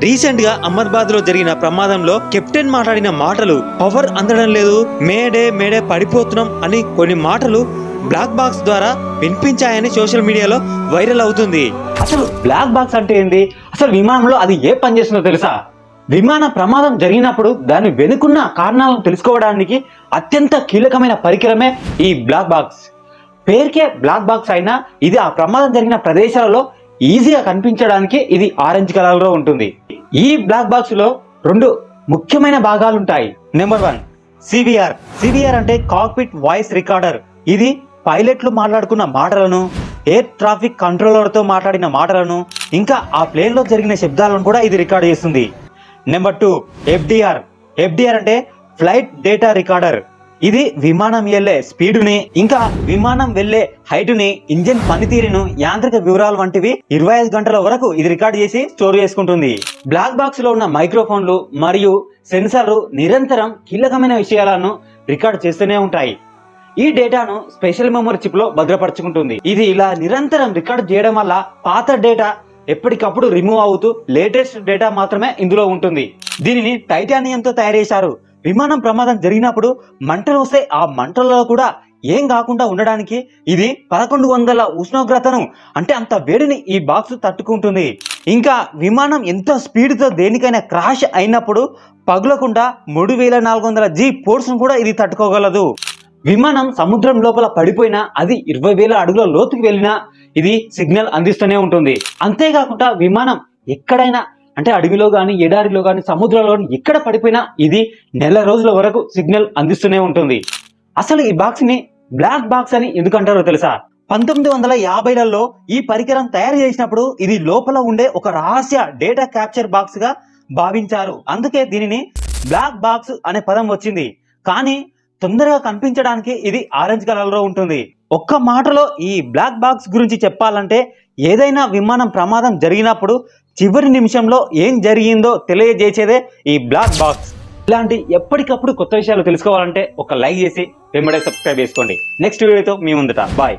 Recent గా అహ్మదాబాద్ లో జరిగిన ప్రమాదంలో కెప్టెన్ మాట్లాడిన మాటలు పవర్ అందడం లేదు, మేడే మేడే పడిపోతున్నాం అని కొన్ని మాటలు బ్లాక్ బాక్స్ ద్వారా వినిపించాయని సోషల్ మీడియాలో వైరల్ అవుతుంది. అసలు బ్లాక్ బాక్స్ అంటే ఏంది, అసలు విమానంలో అది ఏ పని చేస్తుందో తెలుసా? విమాన ప్రమాదం జరిగినప్పుడు దాని వెనుకున్న కారణాలను తెలుసుకోవడానికి అత్యంత కీలకమైన పరికరమే ఈ బ్లాక్ బాక్స్. పేరుకే బ్లాక్ బాక్స్ అయినా ఇది ఆ ప్రమాదం జరిగిన ప్రదేశాలలో ఈజీగా కనిపించడానికి ఇది ఆరెంజ్ కలర్ లో ఉంటుంది. ఈ బ్లాక్ బాక్స్ లో రెండు ముఖ్యమైన భాగాలు ఉంటాయి. Number 1 CVR. సివిఆర్ అంటే కాక్పిట్ వాయిస్ రికార్డర్. ఇది పైలట్లు మాట్లాడుకున్న మాటలను, ఎయిర్ ట్రాఫిక్ కంట్రోలర్ తో మాట్లాడిన మాటలను, ఇంకా ఆ ప్లేన్ లో జరిగిన శబ్దాలను కూడా ఇది రికార్డ్ చేస్తుంది. Number 2 FDR. ఎఫ్డిఆర్ అంటే ఫ్లైట్ డేటా రికార్డర్. ఇది విమానం వెళ్లే స్పీడుని, ఇంకా విమానం వెళ్లే హైటుని, ఇంజిన్ పనితీరును, యాంత్రిక వివరాలు వంటివి 25 గంటల వరకు ఇది రికార్డ్ చేసి స్టోర్ చేసుకుంటుంది. బ్లాక్ బాక్స్ లో ఉన్న మైక్రోఫోన్లు మరియు సెన్సార్లు నిరంతరం కీలకమైన విషయాలను రికార్డ్ చేస్తూనే ఉంటాయి. ఈ డేటాను స్పెషల్ మెమరీ చిప్ లో భద్రపరచుకుంటుంది. ఇది ఇలా నిరంతరం రికార్డ్ చేయడం వల్ల పాత డేటా ఎప్పటికప్పుడు రిమూవ్ అవుతూ లేటెస్ట్ డేటా మాత్రమే ఇందులో ఉంటుంది. దీనిని టైటానియంతో తయారు చేశారు. విమానం ప్రమాదం జరిగినప్పుడు మంటలు వస్తే ఆ మంటలలో కూడా ఏం కాకుండా ఉండడానికి ఇది 1100 ఉష్ణోగ్రతను, అంటే అంత వేడిని ఈ బాక్స్ తట్టుకుంటుంది. ఇంకా విమానం ఎంతో స్పీడ్తో దేనికైనా క్రాష్ అయినప్పుడు పగులకుండా 3400 G ఫోర్స్ కూడా ఇది తట్టుకోగలదు. విమానం సముద్రం లోపల పడిపోయినా, అది 20,000 అడుగుల లోతుకు వెళ్ళినా ఇది సిగ్నల్ అందిస్తూనే ఉంటుంది. అంతేకాకుండా విమానం ఎక్కడైనా, అంటే అడవిలో గాని, ఎడారిలో గాని, సముద్రంలో గాని ఎక్కడ పడిపోయినా ఇది నెల రోజుల వరకు సిగ్నల్ అందిస్తూనే ఉంటుంది. అసలు ఈ బాక్స్ ని బ్లాక్ బాక్స్ అని ఎందుకు అంటారో తెలుసా? 1950లలో ఈ పరికరం తయారు చేసినప్పుడు ఇది లోపల ఉండే ఒక రహస్య డేటా క్యాప్చర్ బాక్స్ గా భావించారు. అందుకే దీనిని బ్లాక్ బాక్స్ అనే పదం వచ్చింది. కానీ తొందరగా కనిపించడానికి ఇది ఆరెంజ్ కలర్ లో ఉంటుంది. ఒక్క మాటలో ఈ బ్లాక్ బాక్స్ గురించి చెప్పాలంటే, ఏదైనా విమానం ప్రమాదం జరిగినప్పుడు చివరి నిమిషంలో ఏం జరిగిందో తెలియజేసేదే ఈ బ్లాక్ బాక్స్. ఇలాంటి ఎప్పటికప్పుడు కొత్త విషయాలు తెలుసుకోవాలంటే ఒక లైక్ చేసి వెంబడే సబ్స్క్రైబ్ చేసుకోండి. నెక్స్ట్ వీడియోతో మీ ముందుట. బాయ్.